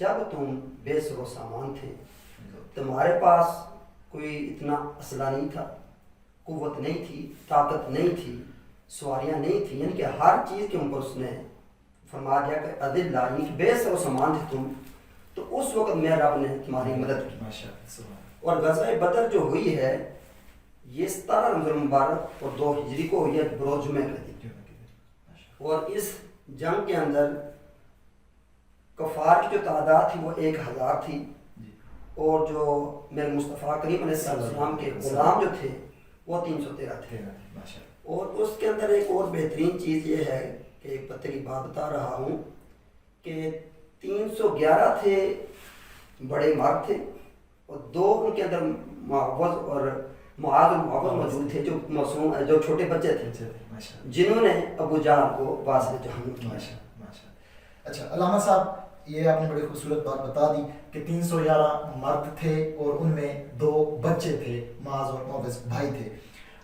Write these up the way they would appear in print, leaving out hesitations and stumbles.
جب تم بے سر و سامان تھے، تمہارے پاس کوئی اتنا اسلحہ نہیں تھا، قوت نہیں تھی، طاقت نہیں تھی، سواریاں نہیں تھیں، یعنی کہ ہر چیز کے اوپر اس نے فرما دیا کہ اذلہ، یعنی کہ بے سر و سامان تھے تم، تو اس وقت میں رب نے تمہاری مدد کی۔ اور غزوہ بدر جو ہوئی ہے یہ 17 رمضان مبارک اور 2 ہجری کو ہوئی ہے، بروز جمعہ کا دن، اور اس جنگ کے اندر کفار کی جو تعداد تھی وہ 1000 تھی، اور جو میرے مصطفیٰ کریم علیہ السلام کے غلام جو تھے وہ 313 تھے۔ اور اس کے اندر ایک اور بہترین چیز یہ ہے کہ ایک پتے کی بات بتا رہا ہوں کہ 311 تھے بڑے مرد تھے، اور 2 ان کے اندر معوض اور معاذ المعوض موجود تھے، جو معصوم جو چھوٹے بچے تھے، جنہوں نے ابو جہل کو واصل جہنم کیا۔ اچھا علامہ صاحب، یہ آپ نے بڑی خوبصورت بات بتا دی کہ 311 مرد تھے اور ان میں 2 بچے تھے، معاذ اور معوض بھائی تھے۔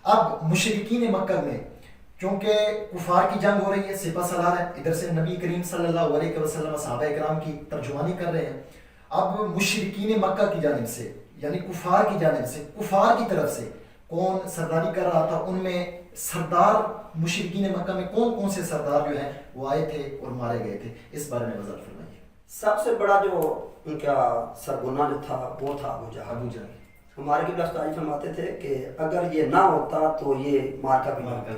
اب مشرکین مکہ میں چونکہ کفار کی جنگ ہو رہی ہے، سپہ سالار ہے، ادھر سے نبی کریم صلی اللہ علیہ وسلم صحابہ کرام کی ترجمانی کر رہے ہیں، اب مشرکین مکہ کی جانب سے یعنی کفار کی جانب سے، کفار کی طرف سے کون سرداری کر رہا تھا؟ ان میں سردار مشرکین مکہ میں کون سے سردار جو ہیں وہ آئے تھے اور مارے گئے تھے؟ اس بارے میں وضاحت فرمائیے۔ سب سے بڑا جو ان کا سرگنا جو تھا وہ تھا ابو جہل۔ ہمارے قبلہ استاد فرماتے تھے کہ اگر یہ نہ ہوتا تو یہ مارکا بھی نہ ہوتا،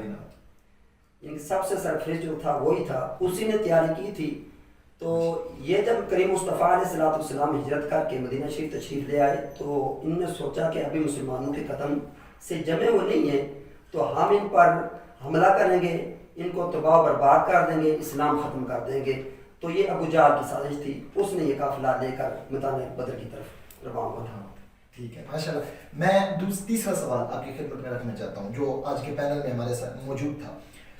یعنی سب سے سرفرست جو تھا وہی تھا، اسی نے تیاری کی تھی۔ تو یہ جب کریم مصطفیٰ علیہ السلام ہجرت کر کے مدینہ شریف تشریف لے آئے تو ان نے سوچا کہ ابھی مسلمانوں کے قدم سے جمے ہوئے نہیں ہیں، تو ہم ان پر حملہ کریں گے، ان کو تباہ و برباد کر دیں گے، اسلام ختم کر دیں گے۔ تو یہ ابو جہل کی سازش تھی، اس نے یہ قافلہ لے کر میدان بدر کی طرف روانہ ہوا تھا۔ ٹھیک ہے، ماشاء اللہ۔ میں تیسرا سوال آپ کی خدمت میں رکھنا چاہتا ہوں جو آج کے پینل میں ہمارے ساتھ موجود تھا۔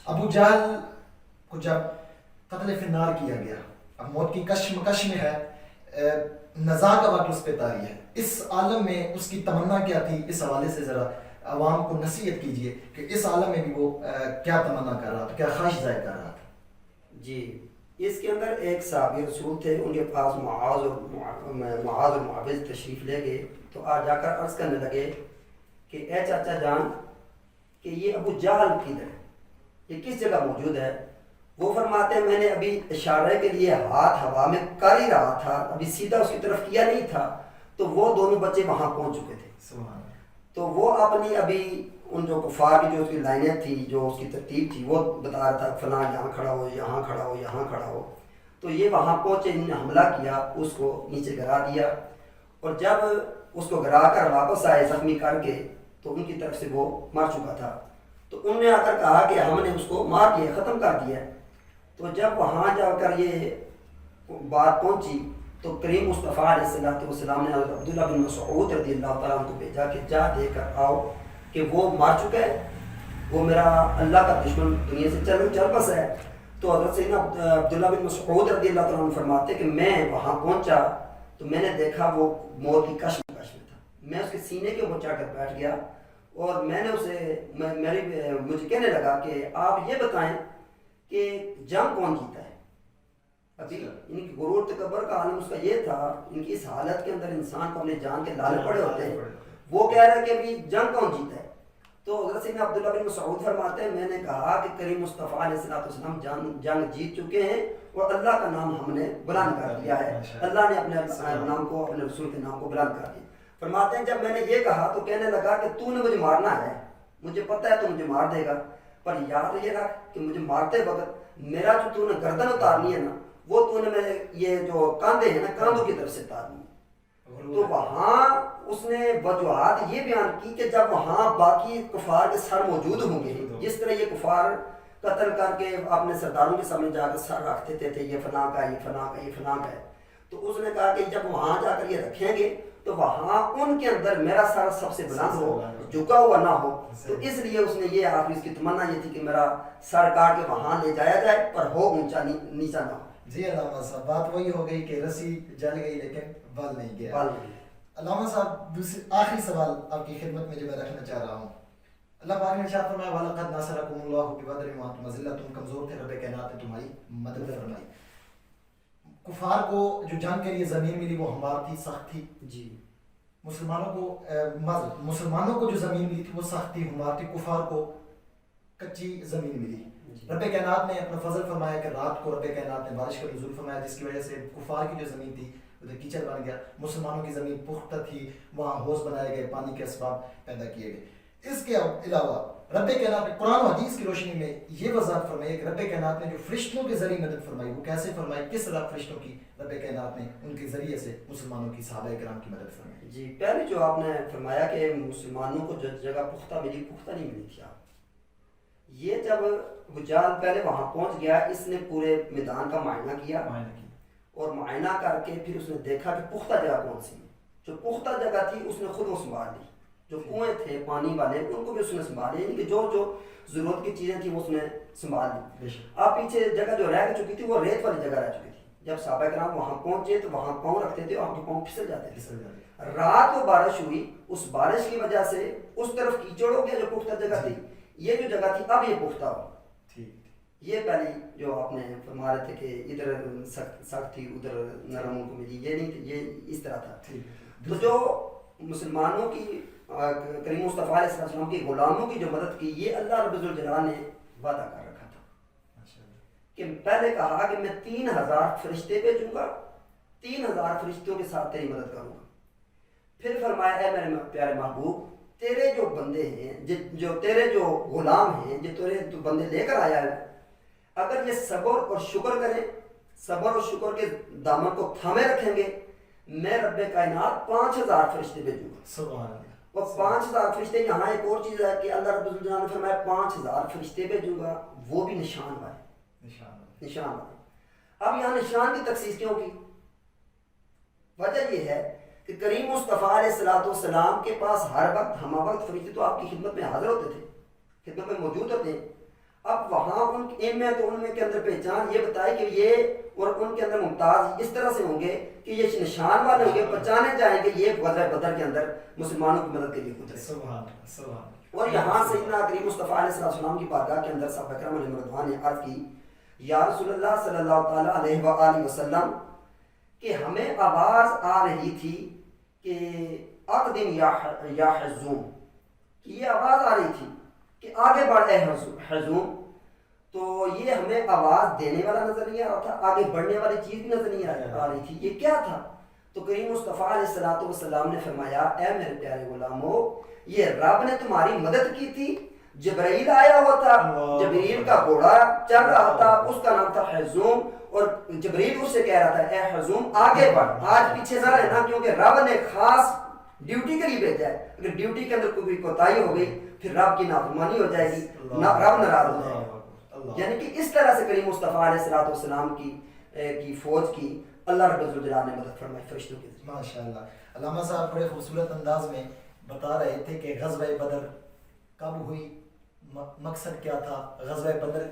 ابو جہل کو جب قتل فی النار کیا گیا، اب موت کی کشمکش میں ہے، نزا کا وقت اس پہ طاری ہے، اس عالم میں اس کی تمنا کیا تھی؟ اس حوالے سے ذرا عوام کو نصیحت کیجئے کہ اس عالم میں بھی وہ کیا تمنا کر رہا تھا، کیا خواہش ظاہر کر رہا تھا؟ جی، اس کے اندر ایک صحابی رسول تھے، ان کے پاس معاذ اور معوض تشریف لے گئے، تو آج جا کر عرض کرنے لگے کہ اے چاچا جان کہ یہ ابو جہل کدھر ہے، یہ کس جگہ موجود ہے؟ وہ فرماتے ہیں میں نے ابھی اشارے کے لیے ہاتھ ہوا میں کر ہی رہا تھا، ابھی سیدھا اس کی طرف کیا نہیں تھا، تو وہ دونوں بچے وہاں پہنچ چکے تھے۔ سبحان اللہ۔ تو وہ اپنی ابھی ان جو کفار کی جو اس کی لائنیں تھی، جو اس کی ترتیب تھی، وہ بتا رہا تھا فلاں یہاں کھڑا ہو، یہاں کھڑا ہو، یہاں کھڑا ہو۔ تو یہ وہاں پہنچے، انہوں نے حملہ کیا، اس کو نیچے گرا دیا، اور جب اس کو گرا کر واپس آئے زخمی کر کے تو ان کی طرف سے وہ مر چکا تھا۔ تو انہوں نے آ کر کہا کہ ہم نے اس کو مار دیا، ختم کر دیا۔ تو جب وہاں جا کر یہ بات پہنچی تو کریم مصطفیٰ علیہ السلام نے حضرت عبداللہ بن مسعود رضی اللہ تعالیٰ عنہ کو بھیجا کہ جا دے کر آؤ کہ وہ مر چکا ہے، وہ میرا اللہ کا دشمن دنیا سے چل بس ہے۔ تو حضرت سیدنا عبداللہ بن مسعود رضی اللہ تعالیٰ عنہ فرماتے کہ میں وہاں پہنچا تو میں نے دیکھا وہ موت کی کشمکش میں تھا، میں اس کے سینے کے اوپر چڑھ کر بیٹھ گیا، اور میں نے اسے مجھے کہنے لگا کہ آپ یہ بتائیں کہ جنگ کون جیتا ہے؟ ابھی ان کی غرور تکبر کا عالم اس کا یہ تھا، ان کی اس حالت کے اندر انسان کو اپنے جان کے لالے پڑے ہوتے ہیں، وہ کہہ رہے کہ ابھی جنگ کون جیتا ہے؟ تو حضرت سیدنا عبداللہ بن مسعود فرماتے ہیں میں نے کہا کہ کریم مصطفیٰ علیہ السلام جنگ جیت چکے ہیں اور اللہ کا نام ہم نے بلند کر دیا ہے، اللہ نے اپنے نام کو، اپنے رسول کے نام کو بلند کر دیا۔ فرماتے ہیں جب میں نے یہ کہا تو کہنے لگا کہ تو نے مجھے مارنا ہے، مجھے پتہ ہے تو مجھے مار دے گا، پر یاد یہ رکھ کہ مجھے مارتے وقت میرا جو تو نے گردن اتارنی ہے نا، وہ تو نے میرے یہ جو کاندھے ہیں نا، کاندھوں کی طرف سے اتارنی ہے۔ تو وہاں اس نے وجوہات یہ بیان کی کہ جب وہاں باقی کفار کے سر موجود ہوں گے، جس طرح یہ کفار قتل کر کے اپنے سرداروں کے سامنے جا کر سر رکھتے تھے یہ فلاں کا، یہ فلاں کا، یہ فلاں کا ہے، تو اس نے کہا کہ جب وہاں جا کر یہ رکھیں گے تو وہاں ان کے اندر میرا سر سب سے بلند ہو، جھکا ہوا نہ ہو۔ تو اس لیے اس نے یہ آخری اس کی تمنا یہ تھی کہ میرا سر کاٹ کے وہاں لے جایا جائے پر ہو اونچا نیچا نہ ہو۔ جی علامہ صاحب، بات وہی ہو گئی کہ رسی جل گئی لیکن بل نہیں گیا۔ علامہ صاحب آخری سوال آپ کی خدمت میں جو میں رکھنا چاہ رہا ہوں، اللہ پاک نے ارشاد فرمایا وَلَقَدْ نَصَرَكُمُ اللَّهُ بِبَدْرٍ وَأَنْتُمْ أَذِلَّةٌ، تم کمزور تھے، رب کائنات نے تمہاری مدد فرمائی۔ کفار کو جو جنگ کے لیے زمین ملی وہ ہموار تھی، سخت تھی. جی مسلمانوں کو جو زمین ملی تھی وہ سخت تھی، ہموار تھی. کفار کو کچی زمین ملی. رب کائنات نے اپنا فضل فرمایا کہ رات کو رب کائنات نے بارش کا نزول فرمایا، جس کی وجہ سے کفار کی جو زمین تھی ادھر کیچڑ بن گیا. مسلمانوں کی زمین پختہ تھی، وہاں حوض بنائے گئے، پانی کے اسباب پیدا کیے گئے. اس کے علاوہ رب کائنات نے قرآن و حدیث کی روشنی میں یہ وضاحت فرمائی کہ رب کائنات نے جو فرشتوں کے ذریعے مدد فرمائی وہ کیسے فرمائی، کس طرح فرشتوں کی رب کائنات نے ان کے ذریعے سے مسلمانوں کی صحابہ کرام کی مدد فرمائی. جی پہلے جو آپ نے فرمایا کہ مسلمانوں کو جو جگہ پختہ ملی، پختہ نہیں ملی تھی. آپ یہ جب حجاج پہلے وہاں پہنچ گیا، اس نے پورے میدان کا معائنہ کیا اور معائنہ کر کے پھر اس نے دیکھا کہ پختہ جگہ کون سی ہے. جو پختہ جگہ تھی اس نے خود وہ سنبھال لی. جو کنویں تھے پانی والے ان کو بھی اس نے سنبھال لی، یعنی کہ جو ضرورت کی چیزیں تھیں وہ اس نے سنبھال لی. اب پیچھے جگہ جو رہ چکی تھی وہ ریت والی جگہ رہ چکی تھی. جب صحابہ کرام وہاں پہنچے تو وہاں پاؤں رکھتے تھے اور پاؤں پھسل جاتے تھے. رات کو بارش ہوئی، اس بارش کی وجہ سے اس طرف کیچڑ ہو گیا جو پختہ جگہ تھی. یہ جو جگہ تھی اب یہ پختہ ہو. یہ پہلی جو آپ نے فرما رہے تھے کہ ادھر سخت تھی ادھر نرم ان کو ملی، یہ نہیں تھی، یہ اس طرح تھا. تو جو مسلمانوں کی کریم مصطفیٰ علیہ السلام کی غلاموں کی جو مدد کی، یہ اللہ رب الجلال نے وعدہ کر رکھا تھا کہ پہلے کہا کہ میں 3000 فرشتے بھیجوں گا، 3000 فرشتوں کے ساتھ تیری مدد کروں گا. پھر فرمایا اے میرے پیارے محبوب، تیرے جو بندے ہیں، جو تیرے جو غلام ہیں، جو تیرے تو بندے لے کر آیا ہے، اگر یہ صبر اور شکر کریں، صبر اور شکر کے دامن کو تھامے رکھیں گے، میں رب کائنات 5000 فرشتے بھیجوں گا. سبحان اللہ. اور 5000 فرشتے، یہاں ایک اور چیز ہے کہ اللہ رب العزت نے فرمایا 5000 فرشتے بھیجوں گا، وہ بھی نشان والے. نشان والے. اب یہاں نشان کی تخصیص کیوں کی؟ وجہ یہ ہے کہ کریم مصطفیٰ علیہ السلام کے پاس ہر وقت ہمہ وقت فرشتے تو آپ کی خدمت میں حاضر ہوتے تھے، خدمت میں موجود ہوتے ہیں. اب وہاں ان میں تو ان میں کے اندر پہچان یہ بتائی کہ یہ اور ان کے اندر ممتاز اس طرح سے ہوں گے کہ یہ نشان والے ہوں گے، پہچانے جائیں گے یہ غزوہ بدر کے اندر مسلمانوں کی مدد کے لیے اترے. سبحان اللہ. اور یہاں سیدنا کریم مصطفیٰ علیہ السلام کی بارگاہ کے اندر صحابہ کرام علیہ رضوان نے عرض کی، یا رسول اللہ صلی اللہ تعالیٰ علیہ وآلہ وسلم، کہ ہمیں آواز آ رہی تھی کہ اقدم یا حزوم، کہ یہ آواز آ رہی تھی کہ آگے بڑھ اے حزوم. تو یہ ہمیں آواز دینے والا نظر نہیں آ رہا تھا، آگے بڑھنے والی چیز بھی نظر نہیں آ رہی تھی. یہ کیا تھا؟ تو کریم مصطفیٰ علیہ السلام نے فرمایا اے میرے پیارے غلاموں، یہ رب نے تمہاری مدد کی تھی. جبرائیل آیا ہوا تھا، جبرائیل کا گھوڑا چل رہا تھا، اس کا نام تھا حزوم، اور جبرائیل اس سے کہہ رہا تھا اے حزوم آگے بڑھ. آج پیچھے نہ رہنا، کیونکہ رب نے خاص ڈیوٹی کے لیے بھیجا ہے. اگر ڈیوٹی کے اندر کوئی کوتاہی ہو گئی پھر رب کی نافرمانی ہو جائے گی، رب ناراض ہو جائے گا. یعنی کہ اس طرح سے کریم مصطفیٰ علیہ السلام کی فوج کی اللہ رب الجلال نے مدد فرمائی فرشتوں کے ذریعے. ماشاءاللہ. علامہ صاحب بڑے خوبصورت انداز میں بتا رہے تھے کہ غزوہ بدر کب ہوئی، مقصد کیا تھا. غزوہ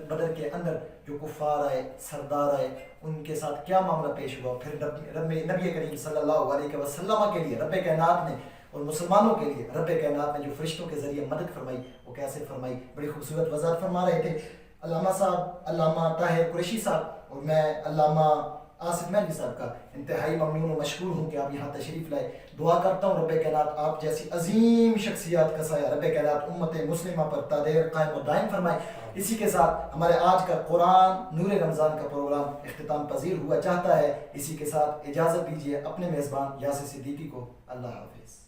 بدر کے اندر جو کفار آئے، سردار آئے، ان کے ساتھ کیا معاملہ پیش ہوا. پھر نبی کریم صلی اللہ علیہ وسلم کے لیے رب کائنات نے اور مسلمانوں کے لیے رب کائنات نے جو فرشتوں کے ذریعے مدد فرمائی وہ کیسے فرمائی، بڑی خوبصورت وضاحت فرما رہے تھے علامہ صاحب، علامہ طاہر قریشی صاحب. اور میں علامہ آصف مہدوی صاحب کا انتہائی ممنون و مشکور ہوں کہ آپ یہاں تشریف لائے. دعا کرتا ہوں رب کائنات آپ جیسی عظیم شخصیات کا سایہ رب کائنات امت مسلمہ پر تادیر قائم و دائم فرمائے. اسی کے ساتھ ہمارے آج کا قرآن نور رمضان کا پروگرام اختتام پذیر ہوا چاہتا ہے. اسی کے ساتھ اجازت دیجیے اپنے میزبان یاسر صدیقی کو. اللہ حافظ.